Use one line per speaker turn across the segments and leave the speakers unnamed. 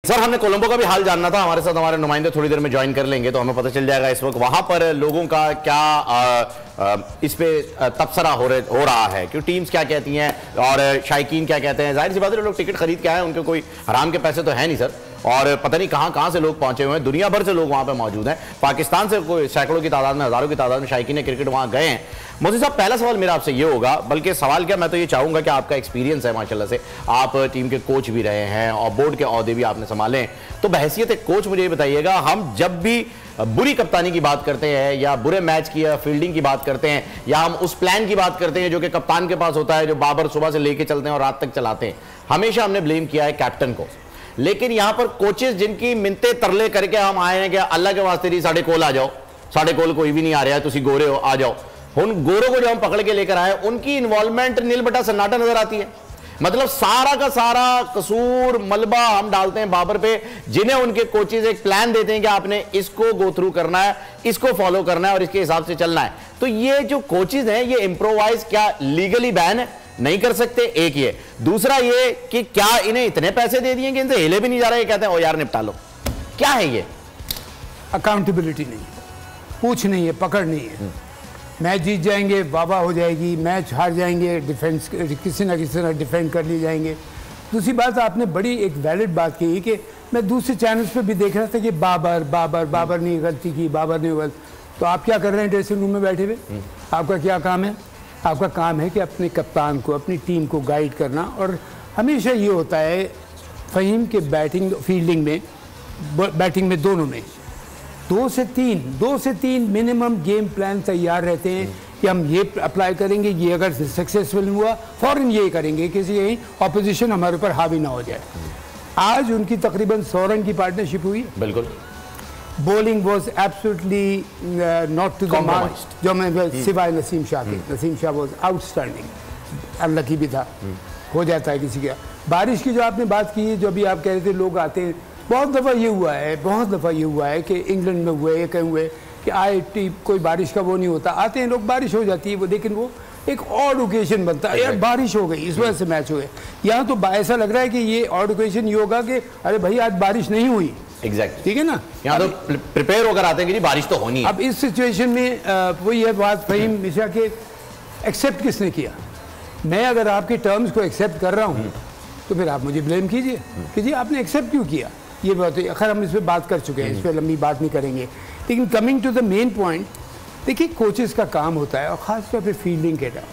Sir हमने कोलंबो का भी हाल जानना था, हमारे साथ हमारे नुमाइंदे थोड़ी देर में ज्वाइन कर लेंगे तो हमें पता चल जाएगा इस वक्त वहां पर लोगों का क्या इस पे तबसरा हो रहा है, क्यों टीम्स क्या कहती हैं और शायकीन क्या कहते हैं। जाहिर सी बात है लोग टिकट खरीद के आए, उनके कोई हराम के पैसे तो है नहीं सर, और पता नहीं कहां कहां से लोग पहुंचे हुए हैं, दुनिया भर से लोग वहां पे मौजूद हैं, पाकिस्तान से कोई सैकड़ों की तादाद में, हजारों की तादाद में शायकीन क्रिकेट वहां गए हैं। मोदी साहब पहला सवाल मेरा आपसे ये होगा, बल्कि सवाल क्या मैं तो ये चाहूंगा कि आपका एक्सपीरियंस है माशाल्लाह से, आप टीम के कोच भी रहे हैं और बोर्ड के ओहदे भी आपने संभाले, तो बहैसियत एक कोच मुझे ये बताइएगा, हम जब भी बुरी कप्तानी की बात करते हैं या बुरे मैच की या फील्डिंग की बात करते हैं या हम उस प्लान की बात करते हैं जो कि कप्तान के पास होता है, जो बाबर सुबह से लेके चलते हैं और रात तक चलाते हैं, हमेशा हमने ब्लेम किया है कैप्टन को। लेकिन यहां पर कोचेस जिनकी मिन्नते तरले करके हम आए हैं कि अल्लाह के वास्ते नहीं साढ़े कोल आ जाओ, साढ़े कोल कोई भी नहीं आ रहा है, तुसी गोरे हो आ जाओ, उन गोरों को जो हम पकड़ के लेकर आए उनकी इन्वॉल्वमेंट नील बटा सन्नाटा नजर आती है। मतलब सारा का सारा कसूर मलबा हम डालते हैं बाबर पे, जिन्हें उनके कोचेज एक प्लान देते हैं कि आपने इसको गो थ्रू करना है, इसको फॉलो करना है और इसके हिसाब से चलना है। तो ये जो कोचेज हैं ये इम्प्रोवाइज क्या लीगली बैन है, नहीं कर सकते, एक ये। दूसरा ये कि क्या इन्हें इतने पैसे दे दिए कि इनसे हिले भी नहीं जा रहा है, कहते हैं ओ यार निपटा लो, क्या है ये?
अकाउंटेबिलिटी नहीं है, पूछ नहीं है, पकड़ नहीं है। मैच जीत जाएंगे वाह हो जाएगी, मैच हार जाएंगे डिफेंस किसी ना किसी तरह डिफेंड कर लिए जाएंगे। दूसरी बात आपने बड़ी एक वैलिड बात कही कि मैं दूसरे चैनल्स पे भी देख रहा था कि बाबर ने गलती की, बाबर ने गलती। तो आप क्या कर रहे हैं ड्रेसिंग रूम में बैठे हुए? आपका क्या काम है? आपका काम है कि अपने कप्तान को, अपनी टीम को गाइड करना। और हमेशा ये होता है फ़हीम के बैटिंग फील्डिंग में, बैटिंग में दोनों में 2 से 3 मिनिमम गेम प्लान तैयार रहते हैं कि हम ये अप्लाई करेंगे, ये अगर सक्सेसफुल हुआ फौरन ये करेंगे, किसी यही ऑपोजिशन हमारे ऊपर हावी ना हो जाए। आज उनकी तकरीबन 100 रन की पार्टनरशिप हुई, बिल्कुल। Bowling was absolutely not to the mark, जो मैं सिवाय नसीम शाह के, Naseem Shah was outstanding, unlucky भी था, हो जाता है किसी का। बारिश की जो आपने बात की, जो अभी आप कह रहे थे लोग आते हैं, बहुत दफ़ा ये हुआ है कि इंग्लैंड में हुए, कहीं हुए कि आईटी कोई बारिश का वो नहीं होता, आते हैं लोग, बारिश हो जाती है वो, लेकिन वो एक ऑड ओकेजन बनता है, यार बारिश हो गई इस वजह से मैच हो गए। यहाँ तो ऐसा लग रहा है कि ये ऑड ओकेजन ये होगा कि अरे भाई आज बारिश नहीं हुई,
एग्जैक्ट,
ठीक है ना,
यहाँ तो प्रिपेयर होकर आते हैं कि बारिश तो होनी है।
अब इस सिचुएशन में वही है बात फ़हीम मिश्रा के, एक्सेप्ट किसने किया? मैं अगर आपके टर्म्स को एक्सेप्ट कर रहा हूँ तो फिर आप मुझे ब्लेम कीजिए कि जी आपने एक्सेप्ट क्यों किया। ये बात है, अगर हम इस पर बात कर चुके हैं, इस पर लंबी बात नहीं करेंगे। लेकिन coming to the main point, देखिए कोचेस का काम होता है, और ख़ासतौर पे फील्डिंग के टाइम,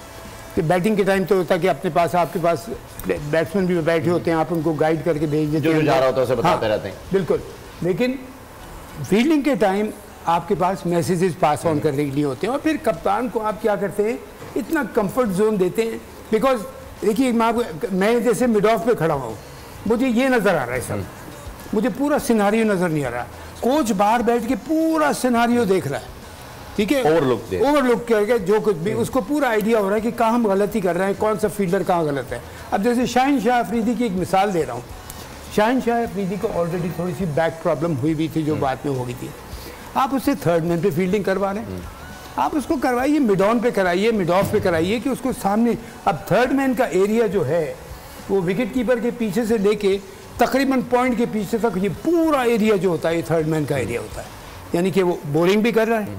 कि बैटिंग के टाइम तो होता है कि अपने पास, आपके पास बैट्समैन भी बैठे होते हैं, आप उनको गाइड करके भेज देते हैं,
जो जा रहा होता है उसे बताते रहते हैं,
बिल्कुल। लेकिन फील्डिंग के टाइम आपके पास मैसेजेस पास ऑन करने के लिए होते हैं, और फिर कप्तान को आप क्या करते हैं, इतना कंफर्ट जोन देते हैं। बिकॉज देखिए मैं जैसे मिड ऑफ पे खड़ा हूँ, मुझे ये नज़र आ रहा है सब, मुझे पूरा सिनारियो नज़र नहीं आ रहा, कोच बाहर बैठ के पूरा सिनारियो देख रहा है, ठीक है, ओवरलुक करके जो कुछ भी उसको पूरा आइडिया हो रहा है कि कहाँ हम गलती कर रहे हैं, कौन सा फील्डर कहाँ गलत है। अब जैसे शाहीन शाह अफरीदी की एक मिसाल दे रहा हूँ, शाहीन शाह अफरीदी को ऑलरेडी थोड़ी सी बैक प्रॉब्लम हुई भी थी जो बाद में हो गई थी, आप उससे थर्ड मैन पे फील्डिंग करवा रहे हैं, आप उसको करवाइए मिड ऑन पे कराइए, मिड ऑफ पे कराइए, कि उसको सामने, अब थर्ड मैन का एरिया जो है वो विकेट कीपर के पीछे से लेके तकरीबन पॉइंट के पीछे तक, ये पूरा एरिया जो होता है ये थर्ड मैन का एरिया होता है। यानी कि वो बॉलिंग भी कर रहा है,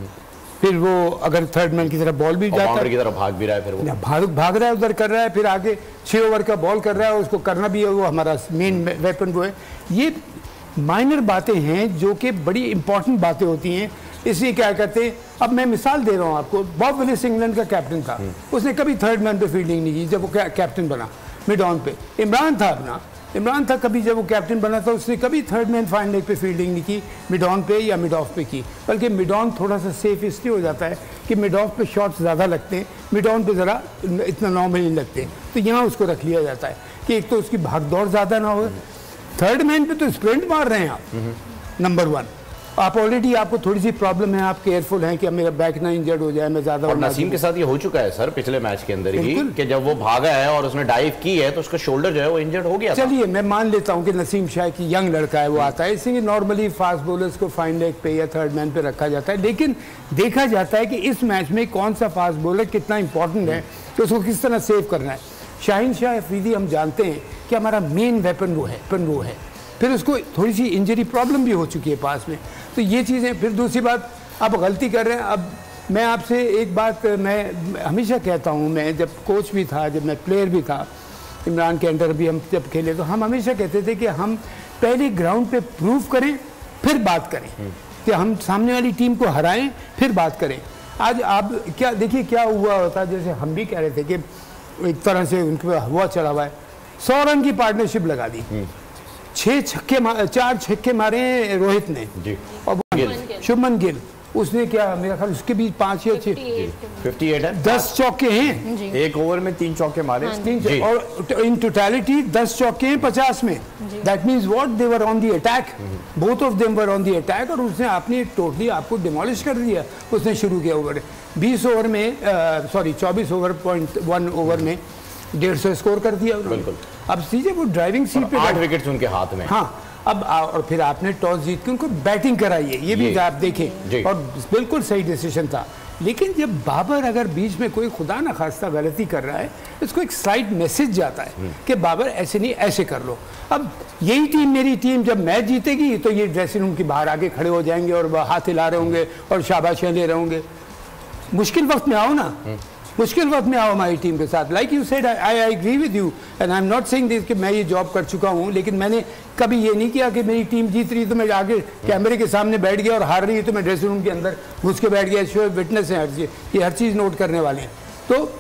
फिर वो अगर थर्ड मैन की तरफ बॉल भी जाता है,
की तरफ भाग भी रहा है, फिर वो
भाग रहा है, उधर कर रहा है, फिर आगे 6 ओवर का बॉल कर रहा है, उसको करना भी है, वो हमारा मेन वेपन वो है। ये माइनर बातें हैं जो कि बड़ी इंपॉर्टेंट बातें होती हैं। इसलिए क्या कहते हैं, अब मैं मिसाल दे रहा हूँ आपको, बॉब विलिस इंग्लैंड का कैप्टन था, उसने कभी थर्ड मैन पे फील्डिंग नहीं की जब वो कैप्टन बना, मिड ऑन पे। इमरान था कभी जब वो कैप्टन बना था, उसने कभी थर्ड मैन फाइन लेग पे फील्डिंग नहीं की, मिड ऑन पे या मिड ऑफ पे की, बल्कि मिड ऑन थोड़ा सा सेफ इसलिए हो जाता है कि मिड ऑफ पे शॉट्स ज़्यादा लगते हैं, मिड ऑन पे ज़रा इतना नॉर्मल नहीं लगते, तो यहाँ उसको रख लिया जाता है कि एक तो उसकी भाग दौड़ ज़्यादा ना हो। थर्ड मैन पे तो स्प्रिंट मार रहे हैं आप, नंबर 1, आप ऑलरेडी, आपको थोड़ी सी प्रॉब्लम है, आप केयरफुल हैं कि अब मेरा बैक ना इंजर्ड हो जाए, मैं ज़्यादा।
और नसीम के साथ ये हो चुका है सर पिछले मैच के अंदर ही, कि जब वो भागा है और उसने डाइव की है तो उसका शोल्डर जो है वो इंजर्ड हो गया।
चलिए मैं मान लेता हूँ कि नसीम शाह की यंग लड़का है, वो आता है, इसलिए नॉर्मली फास्ट बॉलर्स को फाइन लेग पे या थर्ड मैन पे रखा जाता है। लेकिन देखा जाता है कि इस मैच में कौन सा फास्ट बॉलर कितना इंपॉर्टेंट है, तो उसको किस तरह सेव करना है। शाहीन शाह अफरीदी हम जानते हैं कि हमारा मेन वेपन वो है, फिर उसको थोड़ी सी इंजरी प्रॉब्लम भी हो चुकी है पास में। तो ये चीज़ें, फिर दूसरी बात आप गलती कर रहे हैं। अब मैं आपसे एक बात मैं हमेशा कहता हूँ, मैं जब कोच भी था, जब मैं प्लेयर भी था, इमरान के अंडर भी हम जब खेले, तो हम हमेशा कहते थे कि हम पहले ग्राउंड पे प्रूव करें फिर बात करें, कि हम सामने वाली टीम को हराएं फिर बात करें। आज आप क्या देखिए क्या हुआ होता, जैसे हम भी कह रहे थे कि एक तरह से उनके हुआ चढ़ा हुआ है, 100 रन की पार्टनरशिप लगा दी, 4 छक्के मारे रोहित ने और शुभमन गिल, उसने क्या मेरा ख्याल उसके बीच 5 या 6
58 है,
10 चौके हैं,
एक ओवर में 3 चौके मारे,
और इन टोटलिटी 10 चौके हैं 50 में। That means what, they were on the attack, both of them were on the attack, और उसने अपनी टोटली आपको डिमोलिश कर दिया। उसने शुरू किया ओवर 20 ओवर में, सॉरी 24 ओवर 0.1 ओवर में 150 स्कोर कर दिया उन्होंने। अब सीधे वो ड्राइविंग सीट पे
8 विकेट्स उनके हाथ में।
हाँ, अब और फिर आपने टॉस जीत के उनको बैटिंग कराई है, ये भी आप देखें, और बिल्कुल सही डिसीजन था। लेकिन जब बाबर अगर बीच में कोई खुदा न खास्ता गलती कर रहा है, इसको एक स्लाइड मैसेज जाता है कि बाबर ऐसे नहीं, ऐसे कर लो। अब यही टीम, मेरी टीम जब मैच जीतेगी तो ये ड्रेसिंग रूम के बाहर आके खड़े हो जाएंगे और हाथ हिला रहे होंगे और शाबाशियाँ ले रहे होंगे। मुश्किल वक्त में आओ ना, मुश्किल वक्त में आओ हमारी टीम के साथ। Like you said, I agree with you and I am not saying this कि मैं ये जॉब कर चुका हूँ, लेकिन मैंने कभी ये नहीं किया कि मेरी टीम जीत रही तो मैं आगे कैमरे के सामने बैठ गया, और हार रही है तो मैं ड्रेसिंग रूम के अंदर घुस के बैठ गया। शो विटनेस है, ये हर चीज़ नोट करने वाले हैं। तो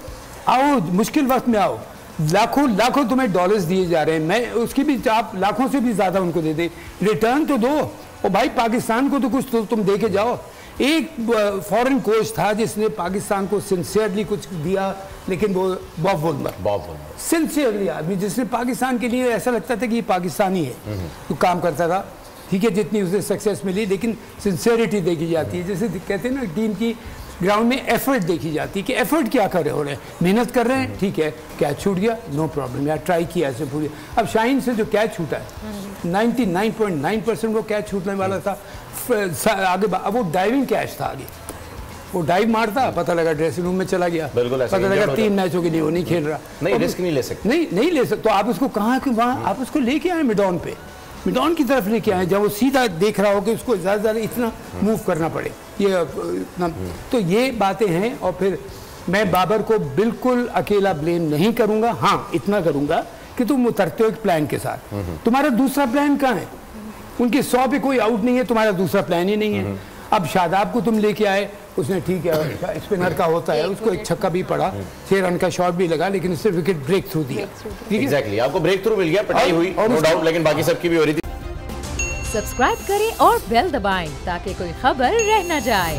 आओ, मुश्किल वक्त में आओ, लाखों लाखों तुम्हें डॉलर्स दिए जा रहे हैं, मैं उसकी भी आप लाखों से भी ज़्यादा उनको दे दे, रिटर्न तो दो। और भाई पाकिस्तान को तो कुछ तो तुम दे के जाओ। एक फॉरेन कोच था जिसने पाकिस्तान को सिंसियरली कुछ दिया, लेकिन वो बॉब वुलमर, सिंसियरली आदमी जिसने पाकिस्तान के लिए ऐसा लगता था कि ये पाकिस्तानी है, तो काम करता था। ठीक है, जितनी उसे सक्सेस मिली, लेकिन सिंसियरिटी देखी जाती है। जैसे कहते हैं ना, टीम की ग्राउंड में एफर्ट देखी जाती है कि एफर्ट क्या कर रहे हो, मेहनत कर रहे हैं, ठीक है, कैच छूट गया, नो प्रॉब्लम, यार ट्राई किया ऐसे पूरी। अब शाहीन से जो कैच छूटा है 99.9% वो कैच छूटने वाला था, आगे वो डाइविंग कैच था, आगे वो डाइव मारता, पता लगा ड्रेसिंग रूम में चला गया, पता लगा 3 मैचों के लिए वो नहीं खेल रहा,
नहीं रिस्क नहीं ले सकते,
नहीं ले सकते। तो आप उसको कहाँ कि वहाँ आप उसको लेके आए मिडॉन पे, मिडॉन की तरफ लेके आए, जब वो सीधा देख रहा हो कि उसको ज़्यादा इतना मूव करना पड़े, ये तो ये बातें हैं। और फिर मैं बाबर को बिल्कुल अकेला ब्लेम नहीं करूँगा। हाँ, इतना करूँगा कि तुम उतरते हो एक प्लान के साथ, तुम्हारा दूसरा प्लान कहाँ है? उनके 100 पे कोई आउट नहीं है, तुम्हारा दूसरा प्लान ही नहीं है। अब शादाब को तुम लेके आए, उसने ठीक है स्पिनर का होता है, उसको एक छक्का भी पड़ा, 6 रन का शॉट भी लगा, लेकिन उससे विकेट ब्रेक थ्रू दिया।
एग्जैक्टली, आपको ब्रेक थ्रू मिल गया, पिटाई हुई नो डाउट, लेकिन बाकी सबकी भी हो रही थी।
सब्सक्राइब करें और बेल दबाएं ताकि कोई खबर रह न जाए।